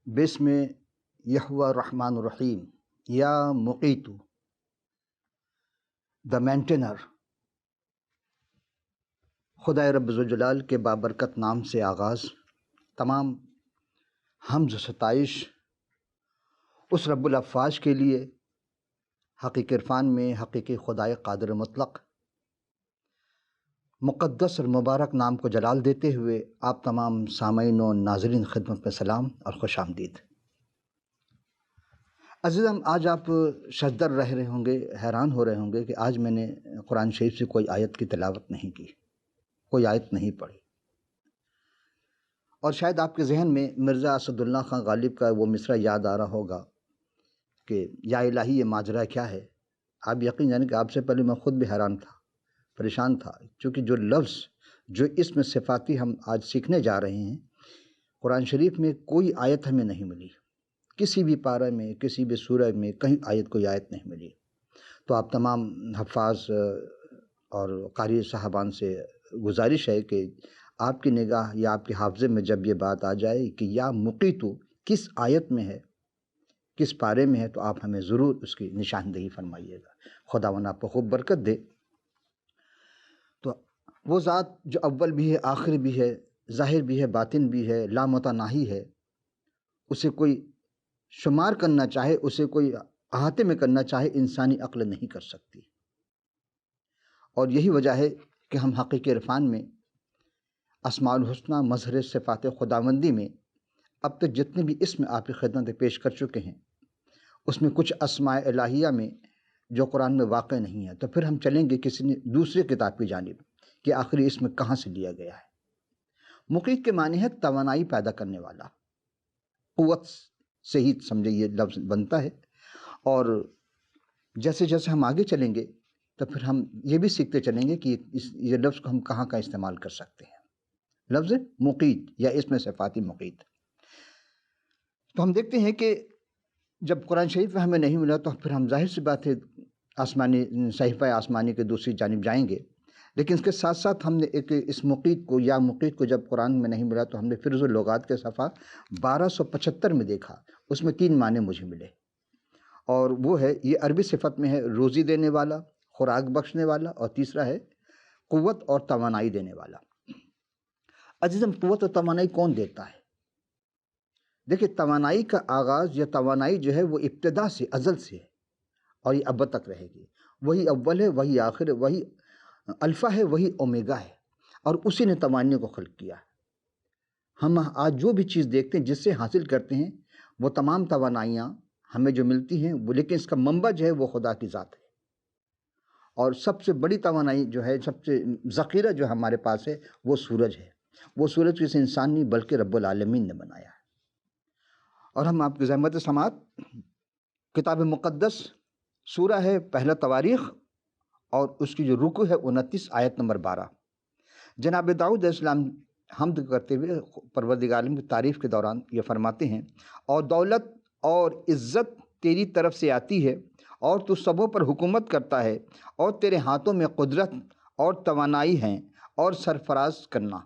بسم یہوہ الرحمن الرحیم یا مقیت دا مینٹینر۔ خدائے رب ذوالجلال کے بابرکت نام سے آغاز۔ تمام حمد و ستائش اس رب الافواج کے لیے حقیق عرفان میں حقیقی خدائے قادر مطلق مقدس اور مبارک نام کو جلال دیتے ہوئے آپ تمام سامعین و ناظرین خدمت میں سلام اور خوش آمدید۔ عزیزم، آج آپ ششدر رہ رہے ہوں گے، حیران ہو رہے ہوں گے کہ آج میں نے قرآن شریف سے کوئی آیت کی تلاوت نہیں کی، کوئی آیت نہیں پڑھی، اور شاید آپ کے ذہن میں مرزا اسد اللہ خان غالب کا وہ مصرع یاد آ رہا ہوگا کہ یا الہی یہ ماجرا کیا ہے۔ آپ یقین جانیں کہ آپ سے پہلے میں خود بھی حیران تھا، پریشان تھا، چونکہ جو لفظ جو اسم صفاتی ہم آج سیکھنے جا رہے ہیں، قرآن شریف میں کوئی آیت ہمیں نہیں ملی، کسی بھی پارہ میں، کسی بھی سورہ میں کہیں کوئی آیت نہیں ملی۔ تو آپ تمام حفاظ اور قاری صاحبان سے گزارش ہے کہ آپ کی نگاہ یا آپ کے حافظے میں جب یہ بات آ جائے کہ یا مقیتو کس آیت میں ہے، کس پارے میں ہے، تو آپ ہمیں ضرور اس کی نشاندہی فرمائیے گا۔ خداوند آپ کو خوب برکت دے۔ تو وہ ذات جو اول بھی ہے، آخر بھی ہے، ظاہر بھی ہے، باطن بھی ہے، لامتناہی ہے، اسے کوئی شمار کرنا چاہے، اسے کوئی احاطے میں کرنا چاہے، انسانی عقل نہیں کر سکتی۔ اور یہی وجہ ہے کہ ہم حقیقی عرفان میں اسماء الحسنہ مظہر صفات خداوندی میں اب تک جتنے بھی اسم آپ کی خدمت میں پیش کر چکے ہیں، اس میں کچھ اسماء الہیہ میں جو قرآن میں واقع نہیں ہے، تو پھر ہم چلیں گے کسی دوسرے کتاب کی جانب کہ آخری اسم کہاں سے لیا گیا ہے۔ مقیت کے معنی ہے توانائی پیدا کرنے والا، قوت سے ہی سمجھے یہ لفظ بنتا ہے۔ اور جیسے جیسے ہم آگے چلیں گے تو پھر ہم یہ بھی سیکھتے چلیں گے کہ یہ لفظ کو ہم کہاں کا استعمال کر سکتے ہیں۔ لفظ مقیت یا اسم صفاتی مقیت، تو ہم دیکھتے ہیں کہ جب قرآن شریف میں ہمیں نہیں ملا تو پھر ہم ظاہر سی بات ہے آسمانی صحیفہ آسمانی کے دوسری جانب جائیں گے، لیکن اس کے ساتھ ساتھ ہم نے ایک اس مقیت کو یا مقیت کو جب قرآن میں نہیں ملا تو ہم نے فرز اللغات کے صفحہ 1275 میں دیکھا، اس میں 3 معنی مجھے ملے، اور وہ ہے یہ عربی صفت میں ہے روزی دینے والا، خوراک بخشنے والا، اور تیسرا ہے قوت اور توانائی دینے والا۔ عزیزم، قوت اور توانائی کون دیتا ہے؟ دیکھیں، توانائی کا آغاز یا توانائی جو ہے وہ ابتدا سے، ازل سے ہے، اور یہ اب تک رہے گی۔ وہی اول ہے، وہی آخر ہے، وہی الفا ہے، وہی اومیگا ہے، اور اسی نے توانائی کو خلق کیا ہے۔ ہم آج جو بھی چیز دیکھتے ہیں، جس سے حاصل کرتے ہیں، وہ تمام توانائیاں ہمیں جو ملتی ہیں وہ، لیکن اس کا منبع جو ہے وہ خدا کی ذات ہے۔ اور سب سے بڑی توانائی جو ہے، سب سے ذخیرہ جو ہمارے پاس ہے، وہ سورج ہے۔ وہ سورج کسی انسان نہیں بلکہ رب العالمین نے بنایا ہے۔ اور ہم آپ کی زحمت سماعت کتاب مقدس سورہ ہے پہلا تواریخ، اور اس کی جو رکو ہے 29 آیت نمبر 12۔ جناب داؤد علیہ السلام حمد کرتے ہوئے پروردگار عالم کی تعریف کے دوران یہ فرماتے ہیں، اور دولت اور عزت تیری طرف سے آتی ہے، اور تو سبوں پر حکومت کرتا ہے، اور تیرے ہاتھوں میں قدرت اور توانائی ہیں، اور سرفراز کرنا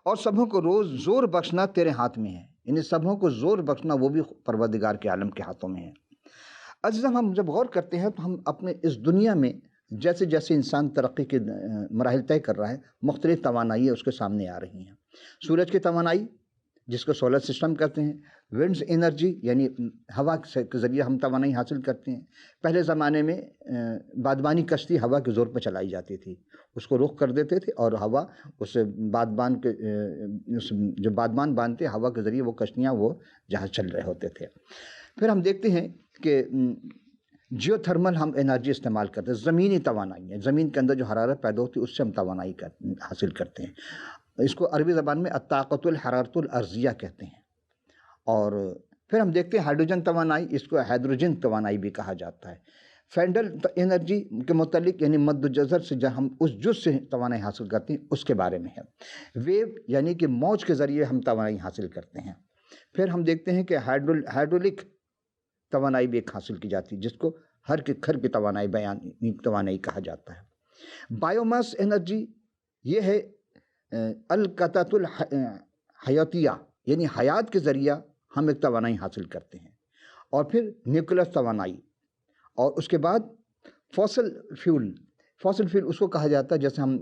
اور سبوں کو روز زور بخشنا تیرے ہاتھ میں ہے۔ یعنی سبوں کو زور بخشنا وہ بھی پروردگار کے عالم کے ہاتھوں میں ہے۔ عزیزم، ہم جب غور کرتے ہیں تو ہم اپنے اس دنیا میں جیسے جیسے انسان ترقی کے مراحل طے کر رہا ہے، مختلف توانائیاں اس کے سامنے آ رہی ہیں۔ سورج کی توانائی جس کو سولر سسٹم کہتے ہیں، ونڈز انرجی یعنی ہوا کے ذریعے ہم توانائی حاصل کرتے ہیں۔ پہلے زمانے میں بادبانی کشتی ہوا کے زور پر چلائی جاتی تھی، اس کو رخ کر دیتے تھے اور ہوا اس بادبان کے جو بادبان باندھتے ہوا کے ذریعے وہ کشتیاں وہ جہاز چل رہے ہوتے تھے۔ پھر ہم دیکھتے ہیں کہ جیو تھرمل ہم انرجی استعمال کرتے ہیں، زمینی توانائی ہے، زمین کے اندر جو حرارت پیدا ہوتی ہے اس سے ہم توانائی حاصل کرتے ہیں۔ اس کو عربی زبان میں الطاقت الحرارت الارضیہ کہتے ہیں۔ اور پھر ہم دیکھتے ہیں ہائیڈروجن توانائی، اس کو ہائیڈروجن توانائی بھی کہا جاتا ہے۔ فینڈل انرجی کے متعلق یعنی مد و جزر سے جب ہم اس جز سے توانائی حاصل کرتے ہیں اس کے بارے میں ہے۔ ویو یعنی کہ موج کے ذریعے ہم توانائی حاصل کرتے ہیں۔ پھر ہم دیکھتے ہیں کہ ہائیڈرولک توانائی بھی ایک حاصل کی جاتی ہے، جس کو ہر کے گھر کی توانائی کہا جاتا ہے۔ بایو ماس انرجی یہ ہے القطعۃ الحیاتیہ، یعنی حیات کے ذریعہ ہم ایک توانائی حاصل کرتے ہیں، اور پھر نیوکلر توانائی، اور اس کے بعد فوسل فیول اس کو کہا جاتا ہے جیسے ہم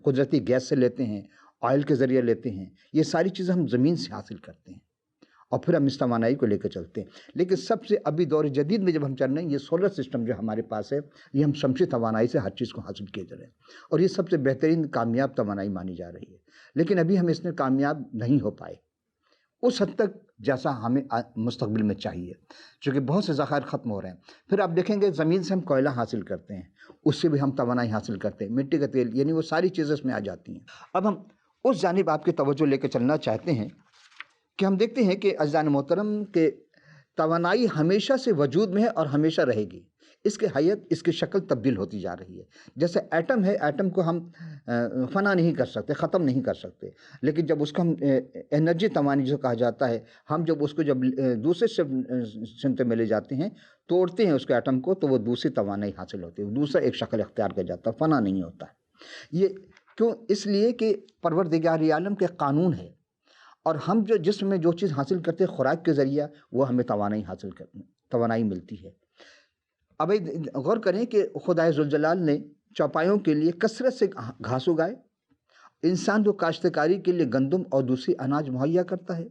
قدرتی گیس سے لیتے ہیں، آئل کے ذریعے لیتے ہیں، یہ ساری چیزیں ہم زمین سے حاصل کرتے ہیں اور پھر ہم اس توانائی کو لے کے چلتے ہیں۔ لیکن سب سے ابھی دور جدید میں جب ہم چل رہے ہیں، یہ سولر سسٹم جو ہمارے پاس ہے، یہ ہم شمسی توانائی سے ہر چیز کو حاصل کیے جا رہے ہیں، اور یہ سب سے بہترین کامیاب توانائی مانی جا رہی ہے، لیکن ابھی ہم اس میں کامیاب نہیں ہو پائے اس حد تک جیسا ہمیں مستقبل میں چاہیے، چونکہ بہت سے ذخائر ختم ہو رہے ہیں۔ پھر آپ دیکھیں گے زمین سے ہم کوئلہ حاصل کرتے ہیں، اس سے بھی ہم توانائی حاصل کرتے ہیں، مٹی کا تیل، یعنی وہ ساری چیزیں اس میں آ جاتی ہیں۔ اب ہم اس جانب آپ کی توجہ لے کے چلنا چاہتے ہیں کہ ہم دیکھتے ہیں کہ عزیزان محترم کہ توانائی ہمیشہ سے وجود میں ہے اور ہمیشہ رہے گی، اس کی حیت، اس کی شکل تبدیل ہوتی جا رہی ہے۔ جیسے ایٹم ہے، ایٹم کو ہم فنا نہیں کر سکتے، ختم نہیں کر سکتے، لیکن جب اس کو ہم انرجی توانائی جو کہا جاتا ہے، ہم جب اس کو دوسرے سمت میں لے جاتے ہیں، توڑتے ہیں اس کے ایٹم کو، تو وہ دوسری توانائی حاصل ہوتی ہے، دوسرا ایک شکل اختیار کر جاتا ہے، فنا نہیں ہوتا ہے۔ یہ کیوں؟ اس لیے کہ پروردگار عالم کے قانون ہے، اور ہم جو جسم میں جو چیز حاصل کرتے ہیں خوراک کے ذریعہ، وہ ہمیں توانائی ملتی ہے۔ اب غور کریں کہ خدائے ذوالجلال نے چوپایوں کے لیے کثرت سے گھاس اگائے، انسان کو کاشتکاری کے لیے گندم اور دوسری اناج مہیا کرتا ہے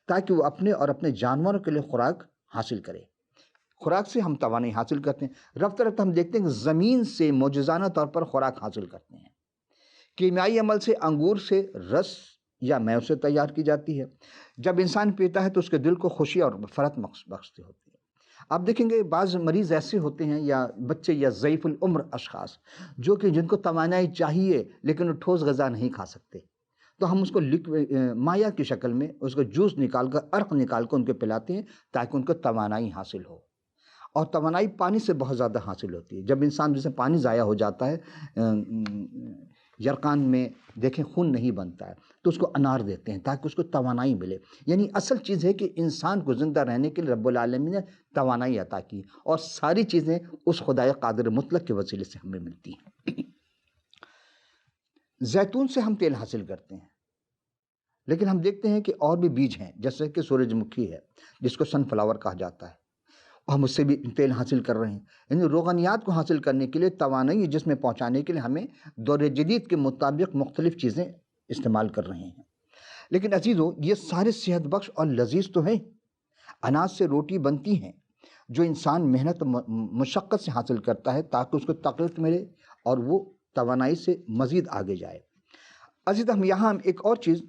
تاکہ وہ اپنے اور اپنے جانوروں کے لیے خوراک حاصل کرے۔ خوراک سے ہم توانائی حاصل کرتے ہیں۔ رفتہ رفتہ ہم دیکھتے ہیں کہ زمین سے معجزانہ طور پر خوراک حاصل کرتے ہیں۔ کیمیائی عمل سے انگور سے رس یا میوہ سے تیار کی جاتی ہے، جب انسان پیتا ہے تو اس کے دل کو خوشی اور فرحت بخشتی ہوتی ہے۔ آپ دیکھیں گے بعض مریض ایسے ہوتے ہیں، یا بچے یا ضعیف العمر اشخاص، جو کہ جن کو توانائی چاہیے لیکن وہ ٹھوس غذا نہیں کھا سکتے، تو ہم اس کو مائع کی شکل میں اس کو جوس نکال کر، عرق نکال کر ان کو پلاتے ہیں تاکہ ان کو توانائی حاصل ہو۔ اور توانائی پانی سے بہت زیادہ حاصل ہوتی ہے۔ جب انسان جیسے پانی ضائع ہو جاتا ہے، یرقان میں دیکھیں خون نہیں بنتا ہے، تو اس کو انار دیتے ہیں تاکہ اس کو توانائی ملے۔ یعنی اصل چیز ہے کہ انسان کو زندہ رہنے کے لیے رب العالمین نے توانائی عطا کی، اور ساری چیزیں اس خدائے قادر مطلق کے وسیلے سے ہمیں ملتی ہیں۔ زیتون سے ہم تیل حاصل کرتے ہیں، لیکن ہم دیکھتے ہیں کہ اور بھی بیج ہیں، جیسے کہ سورج مکھی ہے جس کو سن فلاور کہا جاتا ہے، ہم اس سے بھی تیل حاصل کر رہے ہیں۔ یعنی روغنیات کو حاصل کرنے کے لیے، توانائی جس میں پہنچانے کے لیے ہمیں دور جدید کے مطابق مختلف چیزیں استعمال کر رہے ہیں۔ لیکن عزیزو، یہ سارے صحت بخش اور لذیذ تو ہیں۔ اناج سے روٹی بنتی ہیں جو انسان محنت و مشقت سے حاصل کرتا ہے تاکہ اس کو طاقت ملے اور وہ توانائی سے مزید آگے جائے۔ عزیز، ہم یہاں ایک اور چیز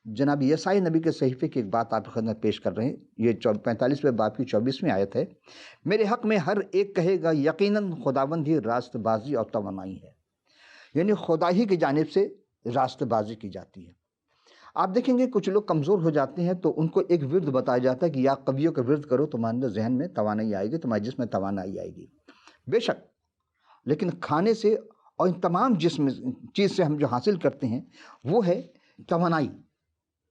جناب یسائی نبی کے صحیفے کی ایک بات آپ کی خدمت پیش کر رہے ہیں۔ یہ 45ویں باب کی 24ویں آیت ہے۔ میرے حق میں ہر ایک کہے گا یقیناً خداوند ہی راست بازی اور توانائی ہے۔ یعنی خدا ہی کی جانب سے راست بازی کی جاتی ہے۔ آپ دیکھیں گے کچھ لوگ کمزور ہو جاتے ہیں تو ان کو ایک ورد بتایا جاتا ہے کہ یا قویوں کا ورد کرو، تمہارے ذہن میں توانائی آئے گی، تمہارے جسم میں توانائی آئے گی۔ بے شک، لیکن کھانے سے اور ان تمام چیز سے ہم جو حاصل کرتے ہیں وہ ہے توانائی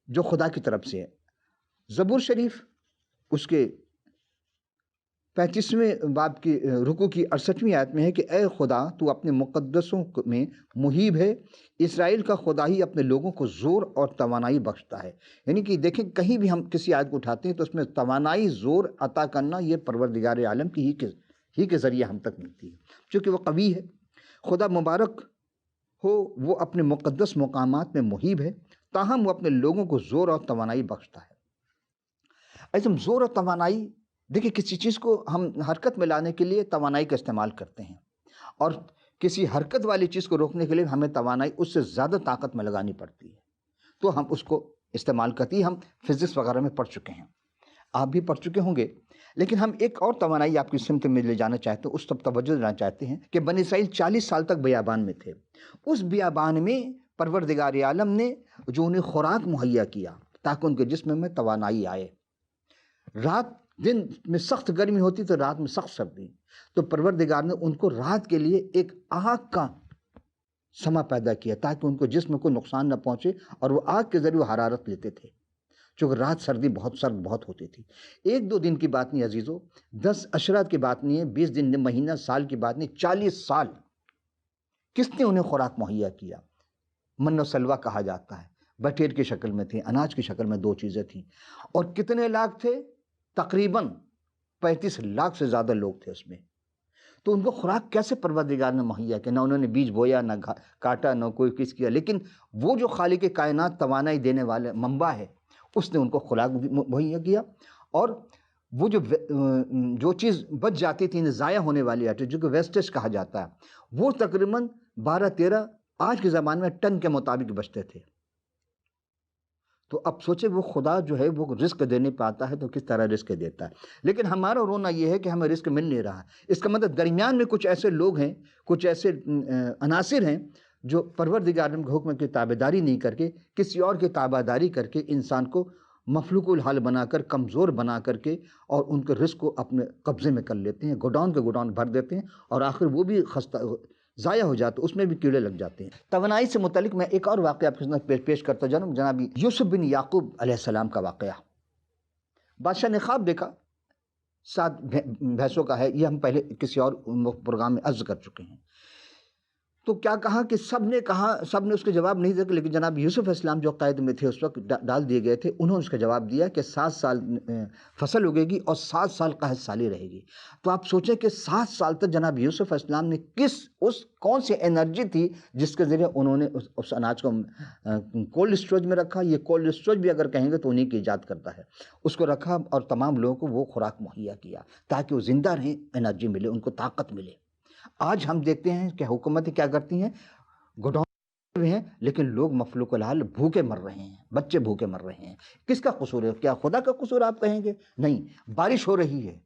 جو خدا کی طرف سے ہے۔ زبور شریف اس کے 35ویں باب کی رکوع کی 68ویں آیت میں ہے کہ اے خدا، تو اپنے مقدسوں میں محیب ہے، اسرائیل کا خدا ہی اپنے لوگوں کو زور اور توانائی بخشتا ہے۔ یعنی کہ دیکھیں، کہیں بھی ہم کسی آیت کو اٹھاتے ہیں تو اس میں توانائی، زور عطا کرنا، یہ پروردگار عالم کی ہی کے ذریعے ہم تک ملتی ہے، چونکہ وہ قوی ہے۔ خدا مبارک ہو، وہ اپنے مقدس مقامات میں محیب ہے، تاہم وہ اپنے لوگوں کو زور اور توانائی بخشتا ہے۔ ایسے زور اور توانائی، دیکھیں کسی چیز کو ہم حرکت میں لانے کے لیے توانائی کا استعمال کرتے ہیں، اور کسی حرکت والی چیز کو روکنے کے لیے ہمیں توانائی اس سے زیادہ طاقت میں لگانی پڑتی ہے، تو ہم اس کو استعمال کرتی ہیں۔ ہم فزکس وغیرہ میں پڑھ چکے ہیں، آپ بھی پڑھ چکے ہوں گے، لیکن ہم ایک اور توانائی آپ کی سمت میں لے جانا چاہتے ہیں، اس طرف توجہ دینا چاہتے ہیں کہ بنی اسرائیل 40 سال تک بیابان میں تھے۔ اس بیابان میں پروردگار عالم نے جو انہیں خوراک مہیا کیا تاکہ ان کے جسم میں توانائی آئے۔ رات دن میں سخت گرمی ہوتی تو رات میں سخت سردی، تو پروردگار نے ان کو رات کے لیے ایک آگ کا سما پیدا کیا تاکہ ان کو جسم کو نقصان نہ پہنچے، اور وہ آگ کے ذریعے حرارت لیتے تھے، چونکہ رات سردی بہت ہوتی تھی۔ 1-2 دن کی بات نہیں عزیزو، 10 عشرات کی بات نہیں ہے، 20 دن، مہینہ، سال کی بات نہیں، 40 سال کس نے انہیں خوراک مہیا کیا؟ من و سلوہ کہا جاتا ہے، بٹیر کی شکل میں تھیں، اناج کی شکل میں 2 چیزیں تھیں، اور کتنے لاکھ تھے؟ تقریباً 35 لاکھ سے زیادہ لوگ تھے اس میں۔ تو ان کو خوراک کیسے پروردگار نے مہیا کیا؟ نہ انہوں نے بیج بویا، نہ کاٹا، نہ کوئی کس کیا، لیکن وہ جو خالق کائنات توانائی دینے والے منبع ہے، اس نے ان کو خوراک مہیا کیا، اور وہ جو چیز بچ جاتی تھی، ضائع ہونے والی آتی جو کہ ویسٹیج کہا جاتا ہے، وہ تقریباً 12-13 آج کے زمانے میں ٹن کے مطابق بچتے تھے۔ تو اب سوچے وہ خدا جو ہے وہ رزق دینے پہ آتا ہے تو کس طرح رزق دیتا ہے۔ لیکن ہمارا رونا یہ ہے کہ ہمیں رزق مل نہیں رہا۔ اس کا مطلب درمیان میں کچھ ایسے لوگ ہیں، کچھ ایسے عناصر ہیں جو پروردگار کے حکم کی تابعداری نہیں کر کے کسی اور کی تابعداری کر کے انسان کو مفلوق الحال بنا کر، کمزور بنا کر کے، اور ان کے رزق کو اپنے قبضے میں کر لیتے ہیں، گوڈاؤن کے گوڈاؤن بھر دیتے ہیں، اور آخر وہ بھی ضائع ہو جاتے، اس میں بھی کیڑے لگ جاتے ہیں۔ توانائی سے متعلق میں ایک اور واقعہ آپ کے سامنے پیش کرتا جاؤں، جناب یوسف بن یعقوب علیہ السلام کا واقعہ۔ بادشاہ نے خواب دیکھا، 7 بھینسوں کا ہے، یہ ہم پہلے کسی اور پروگرام میں عرض کر چکے ہیں۔ تو کیا کہا کہ سب نے اس کے جواب نہیں دیا، لیکن جناب یوسف علیہ السلام جو قید میں تھے اس وقت ڈال دیے گئے تھے، انہوں نے اس کا جواب دیا کہ 7 سال فصل اگے گی اور 7 سال قحط سالی رہے گی۔ تو آپ سوچیں کہ 7 سال تک جناب یوسف علیہ السلام نے کون سی انرجی تھی جس کے ذریعے انہوں نے اس اناج کو کولڈ اسٹوریج میں رکھا۔ یہ کولڈ اسٹوریج بھی اگر کہیں گے تو انہیں کی ایجاد کرتا ہے، اس کو رکھا اور تمام لوگوں کو وہ خوراک مہیا کیا تاکہ وہ زندہ رہیں، انرجی ملے، ان کو طاقت ملے۔ آج ہم دیکھتے ہیں کہ حکومتیں کیا کرتی ہیں، گوڈاؤن میں ہیں، لیکن لوگ مفلوق الحال بھوکے مر رہے ہیں، بچے بھوکے مر رہے ہیں۔ کس کا قصور ہے؟ کیا خدا کا قصور آپ کہیں گے؟ نہیں، بارش ہو رہی ہے،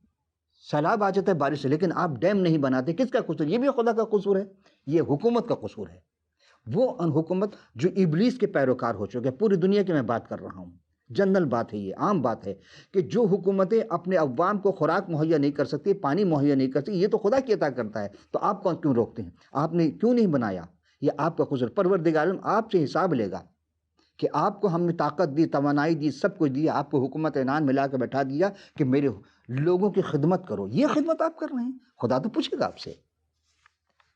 سیلاب آ جاتا ہے بارش سے، لیکن آپ ڈیم نہیں بناتے، کس کا قصور؟ یہ بھی خدا کا قصور ہے، یہ حکومت کا قصور ہے۔ وہ حکومت جو ابلیس کے پیروکار ہو چکے، پوری دنیا کی میں بات کر رہا ہوں، جنرل بات ہے، یہ عام بات ہے کہ جو حکومتیں اپنے عوام کو خوراک مہیا نہیں کر سکتی، پانی مہیا نہیں کر سکتی، یہ تو خدا کی عطا کرتا ہے، تو آپ کیوں روکتے ہیں؟ آپ نے کیوں نہیں بنایا؟ یہ آپ کا قصور۔ پروردگار آپ سے حساب لے گا کہ آپ کو ہم نے طاقت دی، توانائی دی، سب کچھ دیا، آپ کو حکومت عنان ملا کے بیٹھا دیا کہ میرے لوگوں کی خدمت کرو، یہ خدمت آپ کر رہے ہیں، خدا تو پوچھے گا آپ سے۔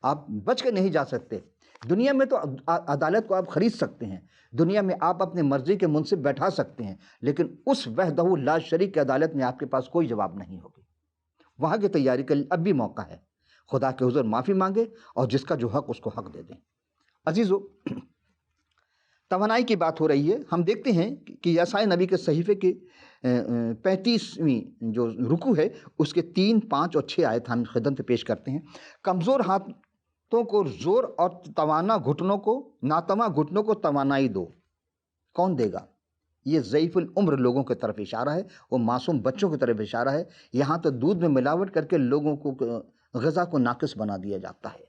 آپ بچ کے نہیں جا سکتے۔ دنیا میں تو عدالت کو آپ خرید سکتے ہیں، دنیا میں آپ اپنی مرضی کے منصف بیٹھا سکتے ہیں، لیکن اس وحدہ لا شریک کی عدالت میں آپ کے پاس کوئی جواب نہیں ہوگی۔ وہاں کی تیاری کا اب بھی موقع ہے، خدا کے حضور معافی مانگے اور جس کا جو حق اس کو حق دے دیں۔ عزیزو، توانائی کی بات ہو رہی ہے، ہم دیکھتے ہیں کہ یسائی نبی کے صحیفے کے 35ویں جو رکوع ہے اس کے 3، 5 اور 6 آیت ہم خدمت پیش کرتے ہیں۔ کمزور ہاتھوں کو زور اور توانا گھٹنوں کو، ناتواں گھٹنوں کو توانائی دو۔ کون دے گا؟ یہ ضعیف العمر لوگوں کی طرف اشارہ ہے، وہ معصوم بچوں کی طرف اشارہ ہے۔ یہاں تو دودھ میں ملاوٹ کر کے لوگوں کو غذا کو ناقص بنا دیا جاتا ہے۔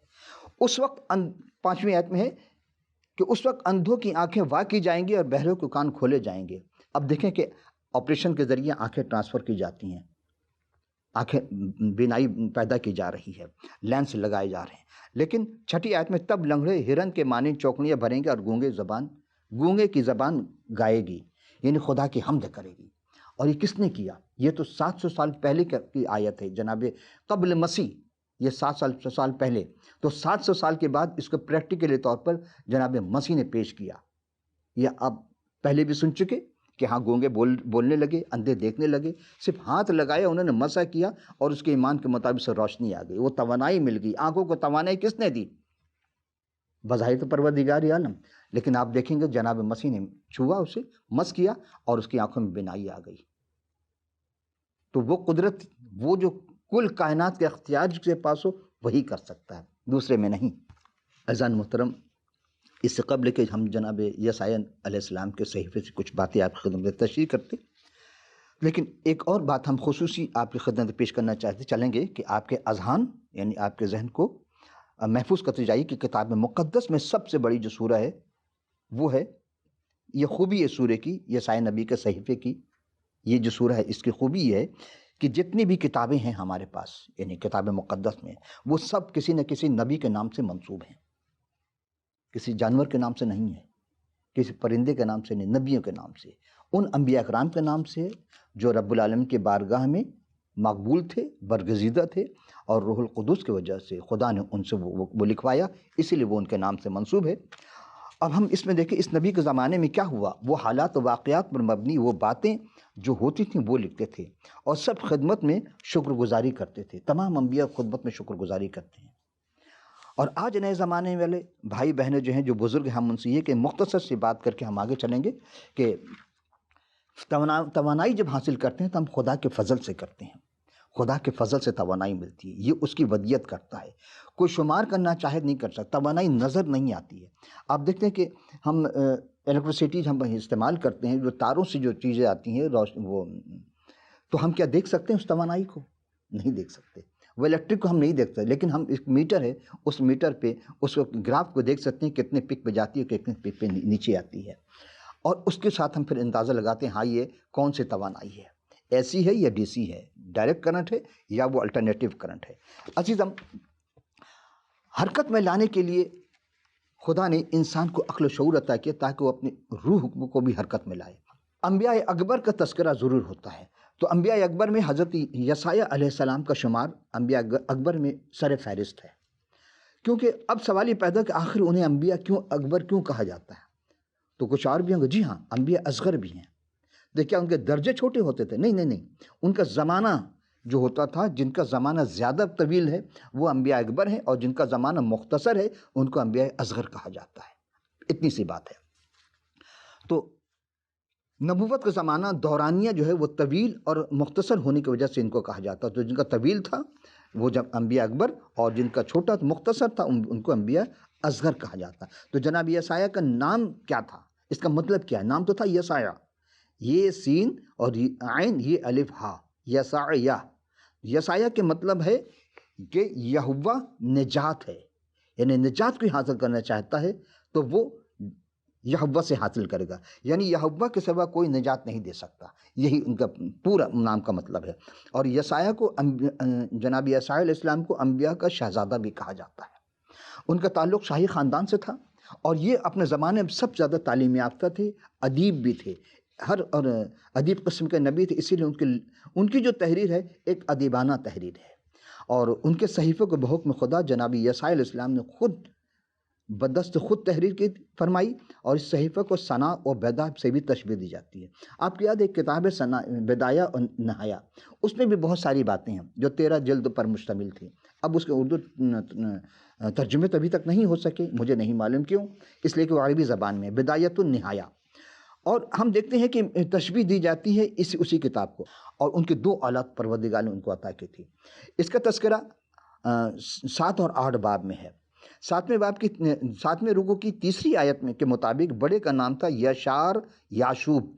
اس وقت 5ویں آیت میں ہے کہ اس وقت اندھوں کی آنکھیں وا کی جائیں گی اور بہروں کے کان کھولے جائیں گے۔ اب دیکھیں کہ آپریشن کے ذریعے آنکھیں ٹرانسفر کی جاتی ہیں، آنکھیں بینائی پیدا کی جا رہی ہے، لینس لگائے جا رہے ہیں، لیکن 6 آیت میں تب لنگڑے ہرن کے مانند چوکڑیاں بھریں گے اور گونگے کی زبان گائے گی، یعنی خدا کی حمد کرے گی۔ اور یہ کس نے کیا؟ یہ تو 700 سال پہلے کی آیت ہے جناب قبل مسیح، یہ 700 سال پہلے۔ تو 700 سال کے بعد اس کو پریکٹیکلی طور پر جناب مسیح نے پیش کیا۔ یہ آپ پہلے بھی سن چکے کہ ہاں گونگے بولنے لگے، اندھے دیکھنے لگے، صرف ہاتھ لگایا، انہوں نے مسح کیا اور اس کے ایمان کے مطابق سے روشنی آ گئی، وہ توانائی مل گئی۔ آنکھوں کو توانائی کس نے دی؟ بظاہر تو پروردگار عالم، لیکن آپ دیکھیں گے جناب مسیح نے چھوا، اسے مس کیا اور اس کی آنکھوں میں بینائی آ گئی۔ تو وہ قدرت، وہ جو کل کائنات کے اختیار کے پاس ہو، وہی کر سکتا ہے، دوسرے میں نہیں۔ عزیزان محترم، اس سے قبل کہ ہم جناب یسائی علیہ السلام کے صحیفے سے کچھ باتیں آپ کی خدمت میں تشریح کرتے، لیکن ایک اور بات ہم خصوصی آپ کی خدمت میں پیش کرنا چاہتے چلیں گے کہ آپ کے اذہان یعنی آپ کے ذہن کو محفوظ کرتے جائیے کہ کتاب مقدس میں سب سے بڑی جو سورہ ہے وہ ہے، یہ خوبی ہے سورہ کی، یسائی نبی کے صحیفے کی یہ جو سورہ ہے، اس کی خوبی یہ ہے کہ جتنی بھی کتابیں ہیں ہمارے پاس یعنی کتاب مقدس میں، وہ سب کسی نہ کسی نبی کے نام سے منسوب ہیں، کسی جانور کے نام سے نہیں ہے، کسی پرندے کے نام سے نہیں، نبیوں کے نام سے، ان انبیاء کرام کے نام سے جو رب العالمین کی بارگاہ میں مقبول تھے، برگزیدہ تھے، اور روح القدس کی وجہ سے خدا نے ان سے وہ لکھوایا، اسی لیے وہ ان کے نام سے منسوب ہے۔ اب ہم اس میں دیکھیں اس نبی کے زمانے میں کیا ہوا، وہ حالات و واقعات پر مبنی وہ باتیں جو ہوتی تھیں وہ لکھتے تھے، اور سب خدمت میں شکر گزاری کرتے تھے۔ تمام انبیاء خدمت میں شکر گزاری کرتے ہیں۔ اور آج نئے زمانے والے بھائی بہنیں جو ہیں، جو بزرگ ہیں، ہم ان سے یہ کہ مختصر سی بات کر کے ہم آگے چلیں گے کہ توانائی جب حاصل کرتے ہیں تو ہم خدا کے فضل سے کرتے ہیں۔ خدا کے فضل سے توانائی ملتی ہے، یہ اس کی ودیت کرتا ہے۔ کوئی شمار کرنا چاہے نہیں کر سکتا، توانائی نظر نہیں آتی ہے۔ آپ دیکھتے ہیں کہ ہم الیکٹریسٹی ہم استعمال کرتے ہیں، جو تاروں سے جو چیزیں آتی ہیں وہ، تو ہم کیا دیکھ سکتے ہیں اس توانائی کو؟ نہیں دیکھ سکتے۔ وہ الیکٹرک کو ہم نہیں دیکھتے، لیکن ہم ایک میٹر ہے، اس میٹر پہ اس گراف کو دیکھ سکتے ہیں، کتنے پک پہ جاتی ہے، کتنے پک پہ نیچے آتی ہے، اور اس کے ساتھ ہم پھر اندازہ لگاتے ہیں ہاں یہ کون سی توانائی ہے، اے سی ہے یا ڈی سی ہے، ڈائریکٹ کرنٹ ہے یا وہ الٹرنیٹیو کرنٹ ہے۔ عزیزم، حرکت میں لانے کے لیے خدا نے انسان کو عقل و شعور عطا کیا تاکہ وہ اپنی روح کو بھی حرکت میں لائے۔ انبیاء اکبر کا تذکرہ ضرور ہوتا ہے، تو انبیاء اکبر میں حضرت یسایہ علیہ السلام کا شمار انبیاء اکبر میں سر فہرست ہے۔ کیونکہ اب سوال یہ پیدا کہ آخر انہیں انبیاء اکبر کیوں کہا جاتا ہے؟ تو کچھ اور بھی ہوں گے، جی ہاں، انبیاء اصغر بھی ہیں۔ دیکھیں ان کے درجے چھوٹے ہوتے تھے؟ نہیں، ان کا زمانہ جو ہوتا تھا، جن کا زمانہ زیادہ طویل ہے وہ انبیاء اکبر ہیں، اور جن کا زمانہ مختصر ہے ان کو انبیاء اصغر کہا جاتا ہے۔ اتنی سی بات ہے۔ تو نبوت کا زمانہ دورانیہ جو ہے وہ طویل اور مختصر ہونے کی وجہ سے ان کو کہا جاتا ہے۔ تو جن کا طویل تھا وہ جب انبیاء اکبر، اور جن کا چھوٹا مختصر تھا ان کو انبیاء اصغر کہا جاتا ہے۔ تو جناب یسایہ کا نام کیا تھا؟ اس کا مطلب کیا ہے؟ نام تو تھا یسایہ، یہ سین اور عین، یہ الف ہا، یسایہ۔ یسایہ کے مطلب ہے کہ یہوہ نجات ہے، یعنی نجات کوئی حاصل کرنا چاہتا ہے تو وہ یہوہ سے حاصل کرے گا، یعنی یہوہ کے سوا کوئی نجات نہیں دے سکتا، یہی ان کا پورا نام کا مطلب ہے۔ اور یسایہ کو، جناب یسایہ علیہ السلام کو انبیاء کا شہزادہ بھی کہا جاتا ہے۔ ان کا تعلق شاہی خاندان سے تھا، اور یہ اپنے زمانے میں سب سے زیادہ تعلیم یافتہ تھے، ادیب بھی تھے، اور ادیب قسم کے نبی تھے، اسی لیے ان کی جو تحریر ہے ایک ادیبانہ تحریر ہے۔ اور ان کے صحیفے کو بحکم خدا جناب یسایہ علیہ السلام نے بدست خود تحریر کی فرمائی، اور اس صحیفہ کو ثنا و بیدا سے بھی تشبیہ دی جاتی ہے۔ آپ کی یاد ایک کتاب ہے بدایہ اور نہایہ، اس میں بھی بہت ساری باتیں ہیں جو 13 جلد پر مشتمل تھی۔ اب اس کے اردو ترجمے تو ابھی تک نہیں ہو سکے، مجھے نہیں معلوم کیوں، اس لیے کہ وہ عربی زبان میں بدایۃ النہایہ، اور ہم دیکھتے ہیں کہ تشبیہ دی جاتی ہے اسی کتاب کو، اور ان کے 2 اولاد پروردگار نے ان کو عطا کی تھی۔ اس کا تذکرہ 7 اور 8 باب میں ہے۔ 7ویں رکوع کی 3 آیت میں کے مطابق بڑے کا نام تھا یشار یاشوب،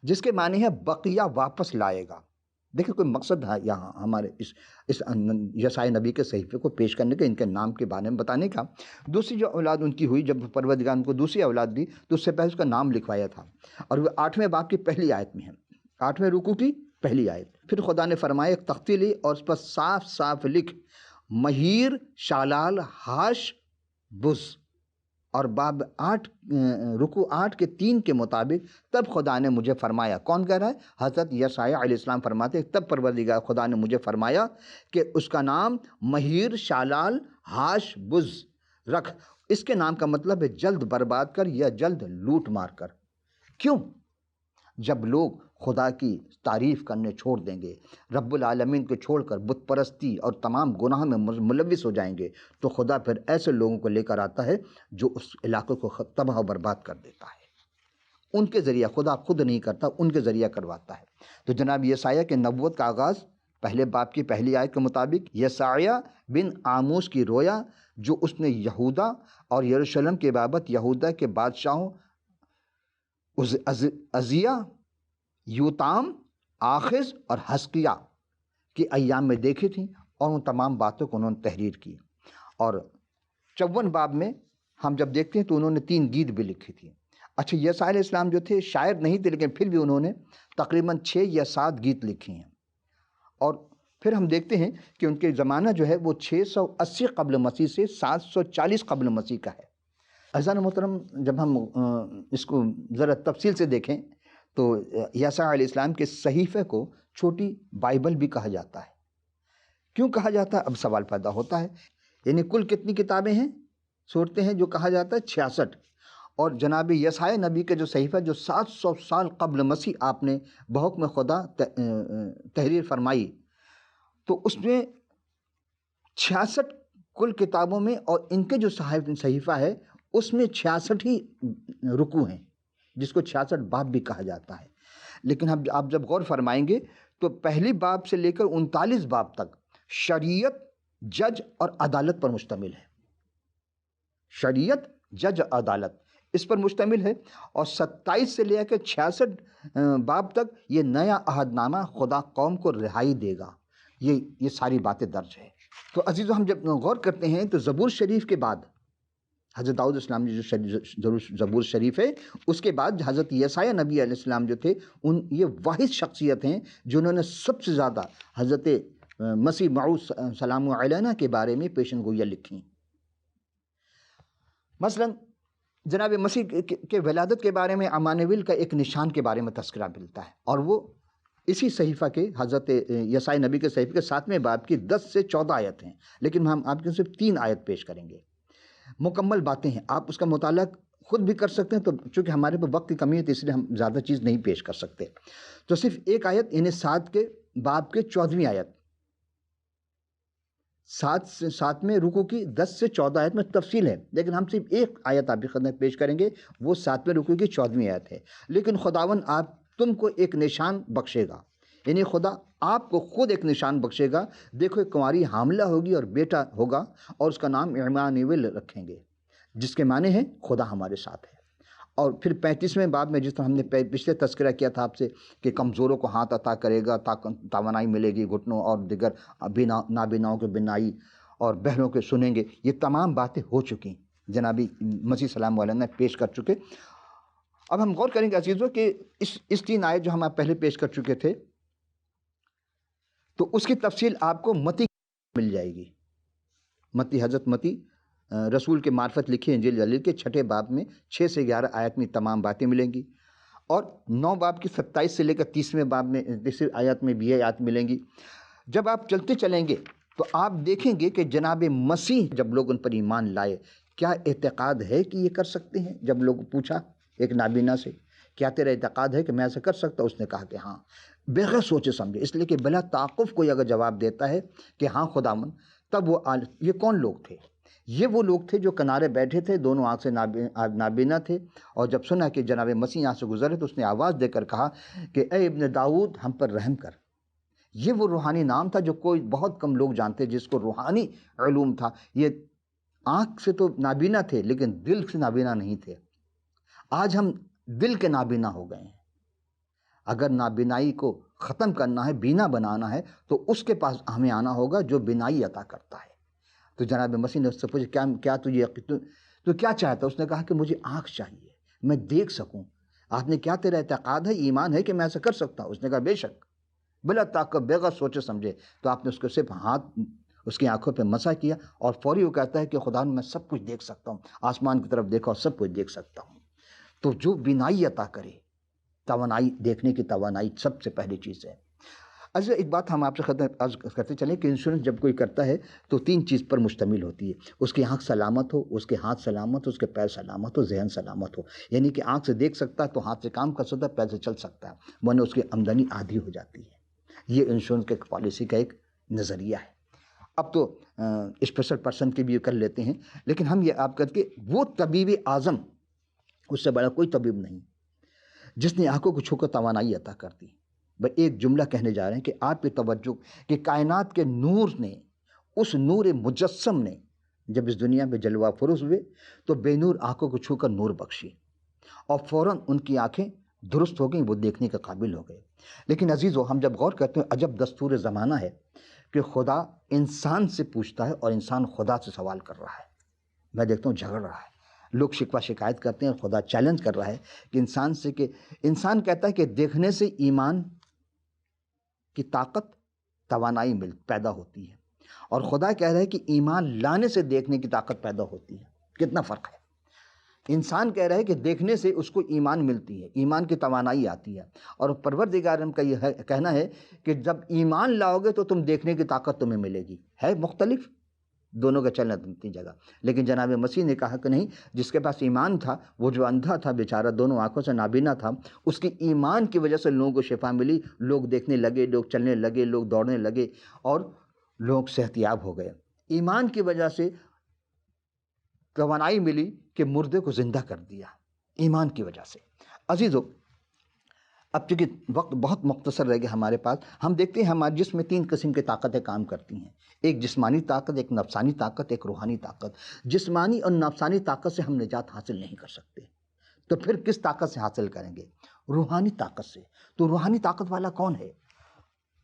جس کے معنی ہے بقیہ واپس لائے گا۔ دیکھیں کوئی مقصد ہے یہاں ہمارے اس یسایہ نبی کے صحیفے کو پیش کرنے کا، ان کے نام کے بارے میں بتانے کا۔ دوسری جو اولاد ان کی ہوئی، جب پروردگار ان کو دوسری اولاد دی تو اس سے پہلے اس کا نام لکھوایا تھا، اور وہ 8ویں باب کی پہلی آیت میں ہے، 8ویں رکوع کی پہلی آیت۔ پھر خدا نے فرمایا ایک تختی لی اور اس پر صاف صاف لکھ مہیر شالال ہاش بز، اور باب 8 رکوع 8 کے 3 کے مطابق تب خدا نے مجھے فرمایا، کون کہہ رہا ہے؟ حضرت یسایہ علیہ السلام فرماتے ہیں تب پروردگار خدا نے مجھے فرمایا کہ اس کا نام مہیر شالال ہاش بز رکھ۔ اس کے نام کا مطلب ہے جلد برباد کر یا جلد لوٹ مار کر۔ کیوں؟ جب لوگ خدا کی تعریف کرنے چھوڑ دیں گے، رب العالمین کو چھوڑ کر بت پرستی اور تمام گناہ میں ملوث ہو جائیں گے، تو خدا پھر ایسے لوگوں کو لے کر آتا ہے جو اس علاقے کو تباہ و برباد کر دیتا ہے۔ ان کے ذریعہ، خدا خود نہیں کرتا، ان کے ذریعہ کرواتا ہے۔ تو جناب یسایہ کے نبوت کا آغاز پہلے باب کی پہلی آیت کے مطابق یسایہ بن آموس کی رویا، جو اس نے یہودا اور یروشلم کے بابت یہودا کے بادشاہوں عزیہ، یوتام، آخز اور حزقیہ کے ایام میں دیکھی تھیں، اور ان تمام باتوں کو انہوں نے تحریر کی۔ اور 54 باب میں ہم جب دیکھتے ہیں تو انہوں نے 3 گیت بھی لکھی تھی۔ اچھا، یسایہ علیہ السلام جو تھے شاعر نہیں تھے، لیکن پھر بھی انہوں نے تقریباً 6 یا 7 گیت لکھے ہیں۔ اور پھر ہم دیکھتے ہیں کہ ان کے زمانہ جو ہے وہ 680 قبل مسیح سے 740 قبل مسیح کا ہے۔ عزیزان محترم، جب ہم اس کو ذرا تفصیل سے دیکھیں تو یسایہ علیہ السلام کے صحیفے کو چھوٹی بائبل بھی کہا جاتا ہے۔ کیوں کہا جاتا ہے؟ اب سوال پیدا ہوتا ہے، یعنی کل کتنی کتابیں ہیں؟ صورتیں ہیں جو کہا جاتا ہے 66، اور جناب یسائی نبی کے جو صحیفہ جو 700 سال قبل مسیح آپ نے بحکم خدا تحریر فرمائی، تو اس میں 66 کل کتابوں میں، اور ان کے جو صحیفہ ہے اس میں 66 ہی رکوع ہیں، جس کو 66 باب بھی کہا جاتا ہے۔ لیکن آپ جب غور فرمائیں گے تو پہلی باب سے لے کر 39 باب تک شریعت، جج اور عدالت پر مشتمل ہے۔ شریعت، جج، عدالت اس پر مشتمل ہے، اور 27 سے لے کر 66 باب تک یہ نیا عہد نامہ خدا قوم کو رہائی دے گا، یہ ساری باتیں درج ہے۔ تو عزیزو، ہم جب غور کرتے ہیں تو زبور شریف کے بعد حضرت داؤد السلام کی جو زبور شریف ہے، اس کے بعد حضرت یسائی نبی علیہ السلام جو تھے، یہ واحد شخصیت ہیں جنہوں نے سب سے زیادہ حضرت مسیح موعود سلام علیہ کے بارے میں پیشن گوئیاں لکھی۔ مثلا جناب مسیح کے ولادت کے بارے میں امانویل کا ایک نشان کے بارے میں تذکرہ ملتا ہے، اور وہ اسی صحیفہ کے حضرت یسائی نبی کے صحیفے کے 7ویں باب کی 10 سے 14 آیت ہیں، لیکن ہم آپ کے صرف 3 آیت پیش کریں گے۔ مکمل باتیں ہیں، آپ اس کا مطالعہ خود بھی کر سکتے ہیں، تو چونکہ ہمارے پاس وقت کی کمی ہے تو اس لیے ہم زیادہ چیز نہیں پیش کر سکتے، تو صرف ایک آیت، یعنی 7 کے باب کے 14ویں آیت، 7ویں رکوع کی 10 سے 14 آیت میں تفصیل ہے، لیکن ہم صرف ایک آیت آپ کی خدمت پیش کریں گے، وہ 7ویں رکوع کی 14ویں آیت ہے۔ لیکن خداوند آپ تم کو ایک نشان بخشے گا، یعنی خدا آپ کو خود ایک نشان بخشے گا۔ دیکھو ایک کنواری حاملہ ہوگی اور بیٹا ہوگا، اور اس کا نام امانویل رکھیں گے، جس کے معنی ہے خدا ہمارے ساتھ ہے۔ اور پھر 35ویں باب میں جس طرح ہم نے پچھلے تذکرہ کیا تھا آپ سے کہ کمزوروں کو ہاتھ عطا کرے گا، توانائی ملے گی، گھٹنوں اور دیگر نابیناؤں کے بینائی، اور بہروں کے سنیں گے، یہ تمام باتیں ہو چکی جناب مسیح سلام علیہ نے پیش کر چکے۔ اب ہم غور کریں گے عزیزوں کہ اس 3 آیت جو ہم آپ پہلے پیش کر چکے تھے، تو اس کی تفصیل آپ کو متی مل جائے گی۔ متی، حضرت متی رسول کے معرفت لکھی انجیل جلیل کے 6 باب میں 6 سے 11 آیت میں تمام باتیں ملیں گی، اور 9 باب کی 27 سے لے کر 30ویں باب میں 30 آیت میں بھی آیات ملیں گی۔ جب آپ چلتے چلیں گے تو آپ دیکھیں گے کہ جناب مسیح جب لوگ ان پر ایمان لائے، کیا اعتقاد ہے کہ یہ کر سکتے ہیں؟ جب لوگ پوچھا ایک نابینا سے، کیا تیرا اعتقاد ہے کہ میں ایسا کر سکتا ہوں؟ اس نے کہا کہ ہاں، بغیر سوچے سمجھے، اس لیے کہ بلا تعاقف کوئی اگر جواب دیتا ہے کہ ہاں خداوند، تب وہ یہ کون لوگ تھے؟ یہ وہ لوگ تھے جو کنارے بیٹھے تھے، دونوں آنکھ سے نابینا تھے، اور جب سنا کہ جناب مسیح یہاں سے گزرے تو اس نے آواز دے کر کہا کہ اے ابن داؤد، ہم پر رحم کر۔ یہ وہ روحانی نام تھا جو کوئی بہت کم لوگ جانتے، جس کو روحانی علوم تھا۔ یہ آنکھ سے تو نابینا تھے لیکن دل سے نابینا نہیں تھے۔ آج ہم دل کے نابینا ہو گئے ہیں۔ اگر نابینائی کو ختم کرنا ہے، بینا بنانا ہے، تو اس کے پاس ہمیں آنا ہوگا جو بینائی عطا کرتا ہے۔ تو جناب مسیح نے اس سے پوچھا کیا تو کیا چاہتا؟ اس نے کہا کہ مجھے آنکھ چاہیے، میں دیکھ سکوں۔ آپ نے کیا تیرا اعتقاد ہے، ایمان ہے کہ میں ایسا کر سکتا ہوں؟ اس نے کہا بے شک، بلا طاقت، بغیر سوچے سمجھے۔ تو آپ نے اس کو صرف ہاتھ اس کی آنکھوں پہ مسح کیا، اور فوری وہ کہتا ہے کہ خدا میں سب کچھ دیکھ سکتا ہوں، آسمان کی طرف دیکھا اور سب کچھ دیکھ سکتا ہوں۔ تو جو بینائی عطا کرے، توانائی، دیکھنے کی توانائی سب سے پہلی چیز ہے۔ عزیز، ایک بات ہم آپ سے عرض کرتے چلیں کہ انشورنس جب کوئی کرتا ہے تو 3 چیز پر مشتمل ہوتی ہے، اس کی آنکھ سلامت ہو، اس کے ہاتھ سلامت ہو، اس کے پیر سلامت ہو، ذہن سلامت ہو۔ یعنی کہ آنکھ سے دیکھ سکتا ہے تو ہاتھ سے کام کر سکتا ہے، پیر سے چل سکتا ہے، ورنہ اس کی آمدنی آدھی ہو جاتی ہے۔ یہ انشورنس کے پالیسی کا ایک نظریہ ہے۔ اب تو اسپیشل پرسن کے بھی کر لیتے ہیں، لیکن ہم یہ آپ کر کے وہ طبیب اعظم، اس سے بڑا کوئی طبیب نہیں جس نے آنکھوں کو چھو کر توانائی عطا کر دی۔ بھائی ایک جملہ کہنے جا رہے ہیں کہ آپ کی توجہ کہ کائنات کے نور نے، اس نور مجسم نے جب اس دنیا میں جلوہ فروز ہوئے تو بے نور آنکھوں کو چھو کر نور بخشی، اور فوراً ان کی آنکھیں درست ہو گئیں، وہ دیکھنے کے قابل ہو گئے۔ لیکن عزیزو، ہم جب غور کرتے ہیں، عجب دستور زمانہ ہے کہ خدا انسان سے پوچھتا ہے اور انسان خدا سے سوال کر رہا ہے۔ میں دیکھتا ہوں جھگڑ رہا ہے، لوگ شکوہ شکایت کرتے ہیں، خدا چیلنج کر رہا ہے کہ انسان سے، کہ انسان کہتا ہے کہ دیکھنے سے ایمان کی طاقت، توانائی پیدا ہوتی ہے، اور خدا کہہ رہا ہے کہ ایمان لانے سے دیکھنے کی طاقت پیدا ہوتی ہے۔ کتنا فرق ہے! انسان کہہ رہا ہے کہ دیکھنے سے اس کو ایمان ملتی ہے، ایمان کی توانائی آتی ہے، اور پروردگار کا یہ کہنا ہے کہ جب ایمان لاؤ گے تو تم دیکھنے کی طاقت تمہیں ملے گی۔ ہے مختلف، دونوں کا چلنا تھی جگہ. لیکن جناب مسیح نے کہا کہ نہیں، جس کے پاس ایمان تھا، وہ جو اندھا تھا بیچارہ، دونوں آنکھوں سے نابینا تھا، اس کی ایمان کی وجہ سے لوگوں کو شفا ملی، لوگ دیکھنے لگے، لوگ چلنے لگے، لوگ دوڑنے لگے اور لوگ صحت یاب ہو گئے. ایمان کی وجہ سے توانائی ملی کہ مردے کو زندہ کر دیا، ایمان کی وجہ سے. عزیزو، اب چونکہ وقت بہت مختصر رہ گیا ہمارے پاس، ہم دیکھتے ہیں ہمارے جسم میں 3 قسم کی طاقتیں کام کرتی ہیں. ایک جسمانی طاقت، ایک نفسانی طاقت، ایک روحانی طاقت. جسمانی اور نفسانی طاقت سے ہم نجات حاصل نہیں کر سکتے، تو پھر کس طاقت سے حاصل کریں گے؟ روحانی طاقت سے. تو روحانی طاقت والا کون ہے؟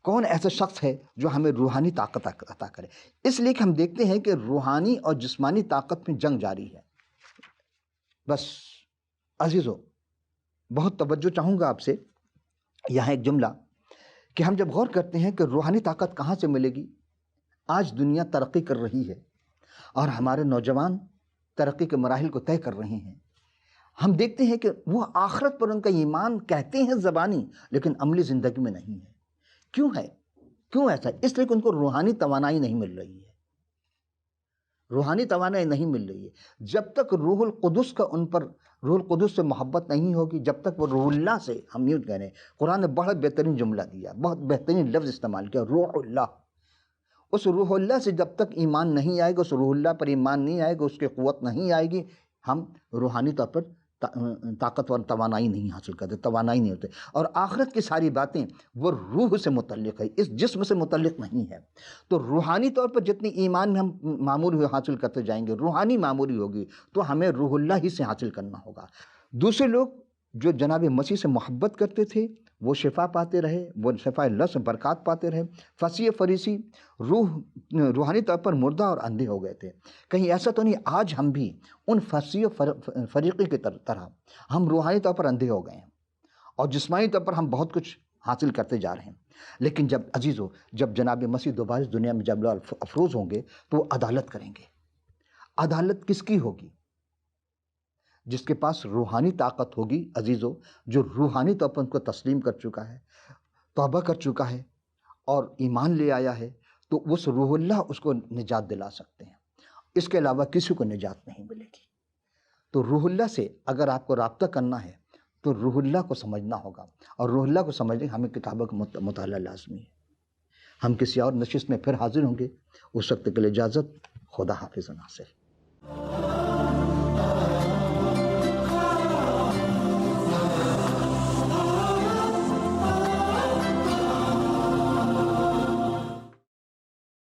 کون ایسا شخص ہے جو ہمیں روحانی طاقت عطا کرے؟ اس لیے کہ ہم دیکھتے ہیں کہ روحانی اور جسمانی طاقت میں جنگ جاری ہے. بس عزیزو، بہت توجہ چاہوں گا آپ سے. یہاں ایک جملہ کہ ہم جب غور کرتے ہیں کہ روحانی طاقت کہاں سے ملے گی. آج دنیا ترقی کر رہی ہے اور ہمارے نوجوان ترقی کے مراحل کو طے کر رہے ہیں. ہم دیکھتے ہیں کہ وہ آخرت پر ان کا ایمان کہتے ہیں زبانی، لیکن عملی زندگی میں نہیں ہے. کیوں ہے؟ کیوں ایسا؟ اس لیے کہ ان کو روحانی توانائی نہیں مل رہی ہے. روحانی توانائی نہیں مل رہی ہے. جب تک روح القدس کا ان پر، روح القدس سے محبت نہیں ہوگی، جب تک وہ روح اللہ سے، ہم یوں کہہ رہے ہیں، قرآن نے بڑا بہترین جملہ دیا، بہت بہترین لفظ استعمال کیا، روح اللہ. اس روح اللہ سے جب تک ایمان نہیں آئے گا، اس روح اللہ پر ایمان نہیں آئے گا، اس کی قوت نہیں آئے گی، ہم روحانی طور پر طاقتور توانائی نہیں حاصل کرتے، توانائی نہیں ہوتے. اور آخرت کی ساری باتیں وہ روح سے متعلق ہے، اس جسم سے متعلق نہیں ہے. تو روحانی طور پر جتنی ایمان میں ہم معمولی حاصل کرتے جائیں گے، روحانی معمولی ہوگی، تو ہمیں روح اللہ ہی سے حاصل کرنا ہوگا. دوسرے لوگ جو جناب مسیح سے محبت کرتے تھے وہ شفا پاتے رہے، وہ شفا اللہ سے برکات پاتے رہے. فصیح فریسی روحانی طور پر مردہ اور اندھے ہو گئے تھے. کہیں ایسا تو نہیں آج ہم بھی ان فصیح فریقی کی طرح ہم روحانی طور پر اندھے ہو گئے ہیں اور جسمانی طور پر ہم بہت کچھ حاصل کرتے جا رہے ہیں. لیکن جب عزیزو، جب جناب مسیح دوبارہ اس دنیا میں جب افروز ہوں گے تو وہ عدالت کریں گے. عدالت کس کی ہوگی؟ جس کے پاس روحانی طاقت ہوگی عزیزو، جو روحانی طور پر ان کو تسلیم کر چکا ہے، توبہ کر چکا ہے اور ایمان لے آیا ہے، تو اس روح اللہ اس کو نجات دلا سکتے ہیں. اس کے علاوہ کسی کو نجات نہیں ملے گی. تو روح اللہ سے اگر آپ کو رابطہ کرنا ہے تو روح اللہ کو سمجھنا ہوگا، اور روح اللہ کو سمجھنے ہمیں کتابوں کا مطالعہ لازمی ہے. ہم کسی اور نشست میں پھر حاضر ہوں گے. اس وقت کے لیے اجازت. خدا حافظ. ناصر.